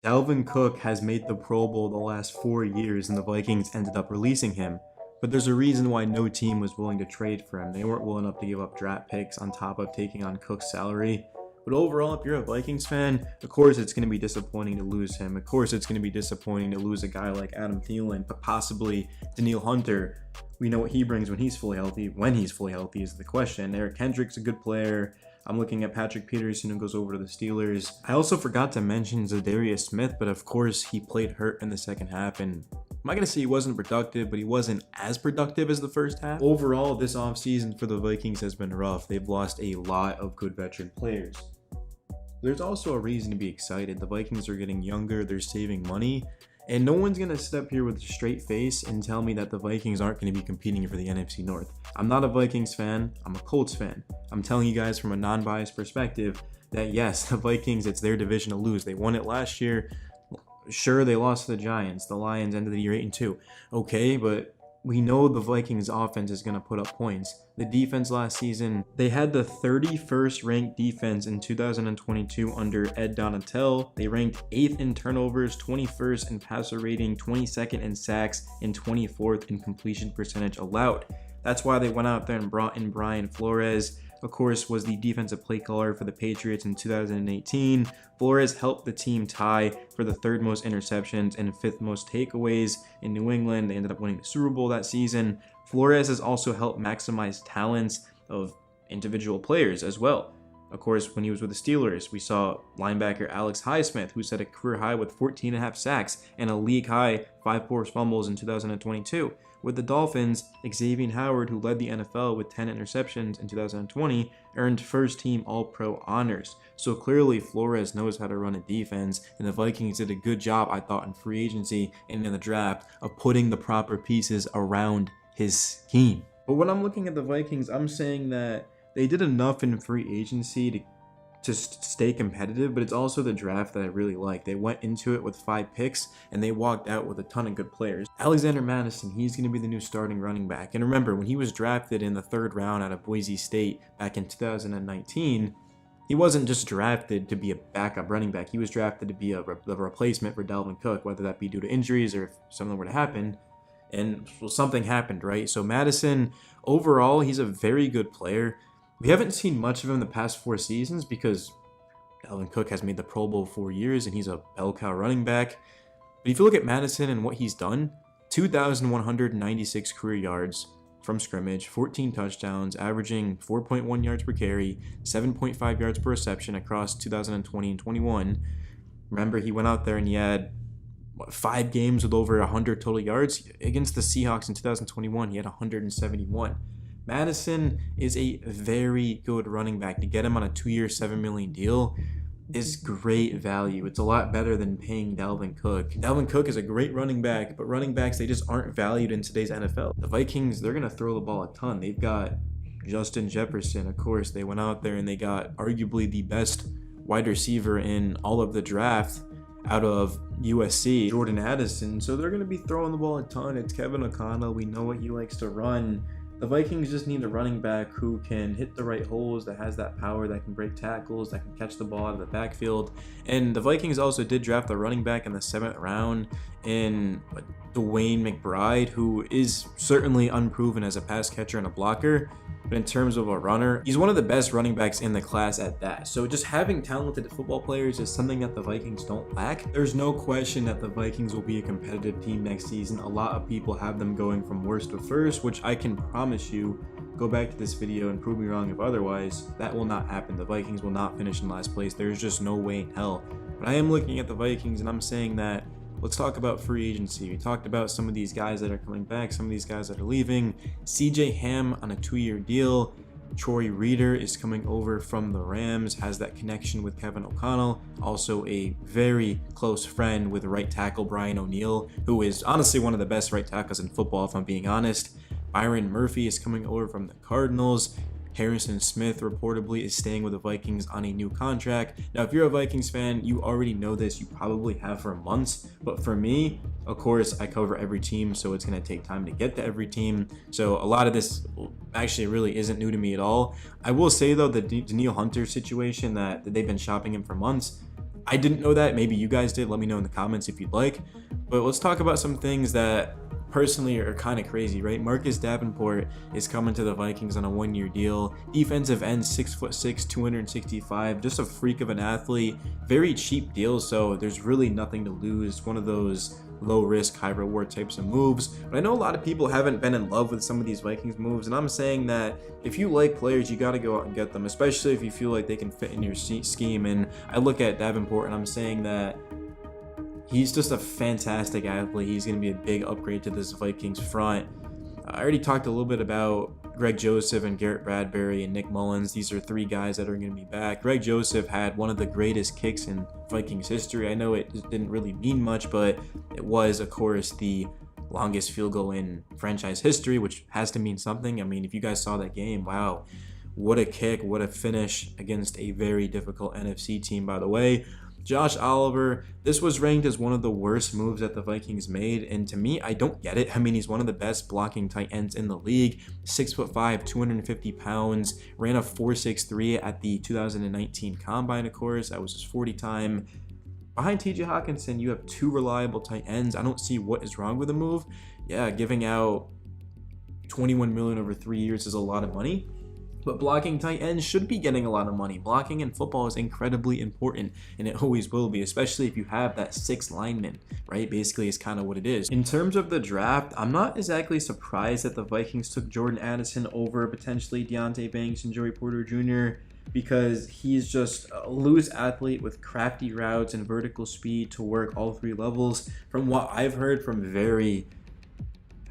Dalvin Cook has made the Pro Bowl the last 4 years, and the Vikings ended up releasing him. But there's a reason why no team was willing to trade for him. They weren't willing enough to give up draft picks on top of taking on Cook's salary. But overall, if you're a Vikings fan, of course it's going to be disappointing to lose him. Of course it's going to be disappointing to lose a guy like Adam Thielen, but possibly Danielle Hunter. We know what he brings when he's fully healthy. When he's fully healthy is the question. Eric Kendrick's a good player. I'm looking at Patrick Peterson, who goes over to the Steelers. I also forgot to mention Zadarius Smith, but of course he played hurt in the second half, and I'm not going to say he wasn't productive, but he wasn't as productive as the first half. Overall, this offseason for the Vikings has been rough. They've lost a lot of good veteran players. There's also a reason to be excited. The Vikings are getting younger, they're saving money, and no one's going to step here with a straight face and tell me that the Vikings aren't going to be competing for the NFC North. I'm not a Vikings fan, I'm a Colts fan. I'm telling you guys from a non-biased perspective that yes, the Vikings, it's their division to lose. They won it last year. Sure, they lost to the Giants. The Lions ended the year 8-2. Okay, but we know the Vikings offense is going to put up points. The defense last season, they had the 31st ranked defense in 2022 under Ed Donatel. They ranked 8th in turnovers, 21st in passer rating, 22nd in sacks, and 24th in completion percentage allowed. That's why they went out there and brought in Brian Flores. Of course, was the defensive play caller for the Patriots in 2018. Flores helped the team tie for the 3rd most interceptions and 5th most takeaways in New England. They ended up winning the Super Bowl that season. Flores has also helped maximize talents of individual players as well. Of course, when he was with the Steelers, we saw linebacker Alex Highsmith, who set a career high with 14.5 sacks and a league high 5 forced fumbles in 2022. With the Dolphins, Xavier Howard, who led the NFL with 10 interceptions in 2020, earned first-team All-Pro honors. So clearly, Flores knows how to run a defense, and the Vikings did a good job, I thought, in free agency and in the draft of putting the proper pieces around his scheme. But when I'm looking at the Vikings, I'm saying that they did enough in free agency to stay competitive, but it's also the draft that I really like. They went into it with 5 picks, and they walked out with a ton of good players. Alexander Madison, he's going to be the new starting running back. And remember, when he was drafted in the 3rd round out of Boise State back in 2019, he wasn't just drafted to be a backup running back. He was drafted to be the replacement for Dalvin Cook, whether that be due to injuries or if something were to happen. And something happened, right? So Madison, overall, he's a very good player. We haven't seen much of him the past 4 seasons because Dalvin Cook has made the Pro Bowl 4 years and he's a bell cow running back. But if you look at Madison and what he's done, 2,196 career yards from scrimmage, 14 touchdowns, averaging 4.1 yards per carry, 7.5 yards per reception across 2020 and 21. Remember, he went out there and he had 5 games with over 100 total yards. Against the Seahawks in 2021, he had 171. Madison is a very good running back. To get him on a 2-year, $7 million deal is great value. It's a lot better than paying Dalvin Cook. Dalvin Cook is a great running back, but running backs, they just aren't valued in today's NFL. The Vikings, they're going to throw the ball a ton. They've got Justin Jefferson, of course. They went out there and they got arguably the best wide receiver in all of the draft out of USC, Jordan Addison. So they're going to be throwing the ball a ton. It's Kevin O'Connell. We know what he likes to run. The Vikings just need a running back who can hit the right holes, that has that power, that can break tackles, that can catch the ball out of the backfield. And the Vikings also did draft a running back in the 7th round in Dwayne McBride, who is certainly unproven as a pass catcher and a blocker. But in terms of a runner, he's one of the best running backs in the class at that. So just having talented football players is something that the Vikings don't lack. There's no question that the Vikings will be a competitive team next season. A lot of people have them going from worst to first, which I can promise you, go back to this video and prove me wrong if otherwise, that will not happen. The Vikings will not finish in last place. There's just no way in hell. But I am looking at the Vikings and I'm saying that let's talk about free agency. We talked about some of these guys that are coming back, some of these guys that are leaving. CJ Ham on a 2-year deal. Troy Reader is coming over from the Rams, has that connection with Kevin O'Connell. Also a very close friend with right tackle Brian O'Neill, who is honestly one of the best right tackles in football, if I'm being honest. Byron Murphy is coming over from the Cardinals. Harrison Smith reportedly is staying with the Vikings on a new contract. Now, if you're a Vikings fan, you already know this. You probably have for months. But for me, of course, I cover every team, so it's going to take time to get to every team. So a lot of this actually really isn't new to me at all. I will say, though, the Danielle Hunter situation that they've been shopping him for months, I didn't know that. Maybe you guys did. Let me know in the comments if you'd like. But let's talk about some things that personally are kind of crazy, right? Marcus Davenport is coming to the Vikings on a 1-year deal. Defensive end, 6'6", 265, just a freak of an athlete. Very cheap deal, so there's really nothing to lose. One of those low risk, high reward types of moves. But I know a lot of people haven't been in love with some of these Vikings moves, and I'm saying that if you like players, you got to go out and get them, especially if you feel like they can fit in your scheme. And I look at Davenport and I'm saying that he's just a fantastic athlete. He's going to be a big upgrade to this Vikings front. I already talked a little bit about Greg Joseph and Garrett Bradbury and Nick Mullins. These are 3 guys that are going to be back. Greg Joseph had one of the greatest kicks in Vikings history. I know it didn't really mean much, but it was, of course, the longest field goal in franchise history, which has to mean something. I mean, if you guys saw that game, wow, what a kick, what a finish against a very difficult NFC team, by the way. Josh Oliver, this was ranked as one of the worst moves that the Vikings made, and to me, I don't get it. I mean, he's one of the best blocking tight ends in the league. 6'5", 250 pounds, ran a 4.63 at the 2019 Combine, of course. That was his 40 time. Behind TJ Hawkinson, you have 2 reliable tight ends. I don't see what is wrong with the move. Yeah, giving out $21 million over 3 years is a lot of money. But blocking tight ends should be getting a lot of money. Blocking in football is incredibly important, and it always will be, especially if you have that 6 lineman, right? Basically, is kind of what it is. In terms of the draft, I'm not exactly surprised that the Vikings took Jordan Addison over potentially Deonte Banks and Joey Porter Jr., because he's just a loose athlete with crafty routes and vertical speed to work all 3 levels. From what I've heard from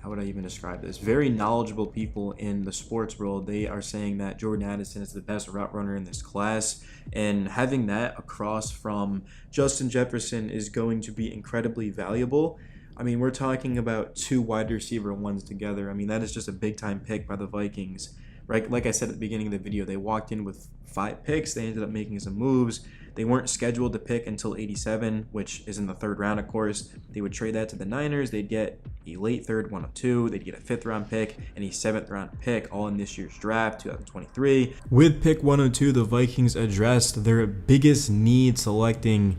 how would I even describe this? Very knowledgeable people in the sports world, they are saying that Jordan Addison is the best route runner in this class, and having that across from Justin Jefferson is going to be incredibly valuable. I mean, we're talking about 2 wide receiver ones together. I mean, that is just a big time pick by the Vikings. Right? Like I said at the beginning of the video, they walked in with 5 picks. They ended up making some moves. They weren't scheduled to pick until 87, which is in the 3rd round, of course. They would trade that to the Niners. They'd get a late 3rd, 102. They'd get a 5th round pick and a 7th round pick, all in this year's draft, 2023. With pick 102, the Vikings addressed their biggest need, selecting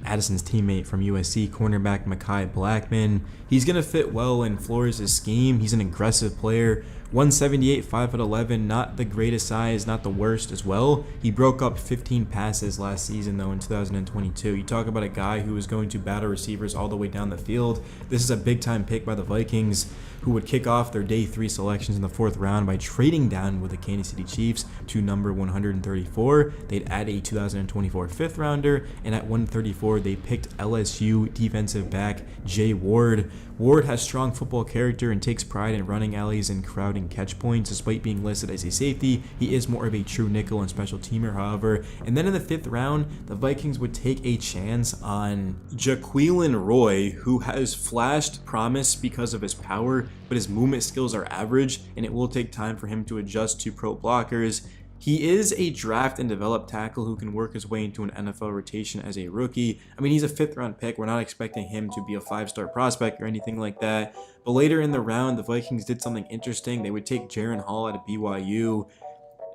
Madison's teammate from USC, cornerback Mekhi Blackman. He's going to fit well in Flores' scheme. He's an aggressive player. 178, 5'11", not the greatest size, not the worst as well. He broke up 15 passes last season, though, in 2022. You talk about a guy who is going to battle receivers all the way down the field. This is a big-time pick by the Vikings, who would kick off their day 3 selections in the 4th round by trading down with the Kansas City Chiefs to number 134. They'd add a 2024 5th rounder, and at 134, they picked LSU defensive back Jay Ward. Ward has strong football character and takes pride in running alleys and crowding catch points. Despite being listed as a safety, he is more of a true nickel and special teamer, however. And then in the 5th round, the Vikings would take a chance on Jaquelin Roy, who has flashed promise because of his power, but his movement skills are average, and it will take time for him to adjust to pro blockers. He is a draft and develop tackle who can work his way into an NFL rotation as a rookie. I mean, he's a 5th round pick. We're not expecting him to be a 5-star prospect or anything like that. But later in the round, the Vikings did something interesting. They would take Jaren Hall out of BYU.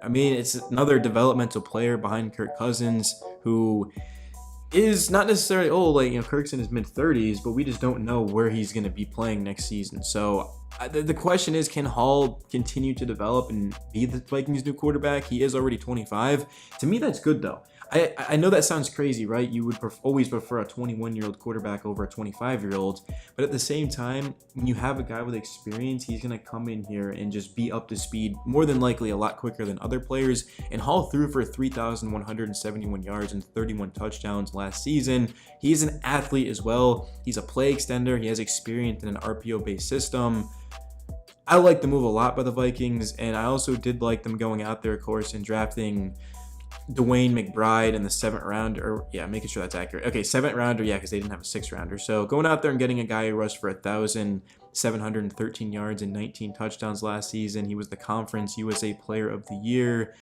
I mean, it's another developmental player behind Kirk Cousins, who is not necessarily old. Like, Kirk's in his mid-30s, but we just don't know where he's going to be playing next season. So the question is, can Hall continue to develop and be the Vikings' new quarterback? He is already 25. To me, that's good, though. I know that sounds crazy, right? You would always prefer a 21-year-old quarterback over a 25-year-old. But at the same time, when you have a guy with experience, he's going to come in here and just be up to speed, more than likely a lot quicker than other players. And Hall threw for 3,171 yards and 31 touchdowns last season. He's an athlete as well. He's a play extender. He has experience in an RPO-based system. I like the move a lot by the Vikings, and I also did like them going out there, of course, and drafting Dwayne McBride in the 7th round, or yeah, making sure that's accurate. Okay, 7th rounder, yeah, because they didn't have a 6th rounder. So going out there and getting a guy who rushed for 1,713 yards and 19 touchdowns last season. He was the Conference USA Player of the Year.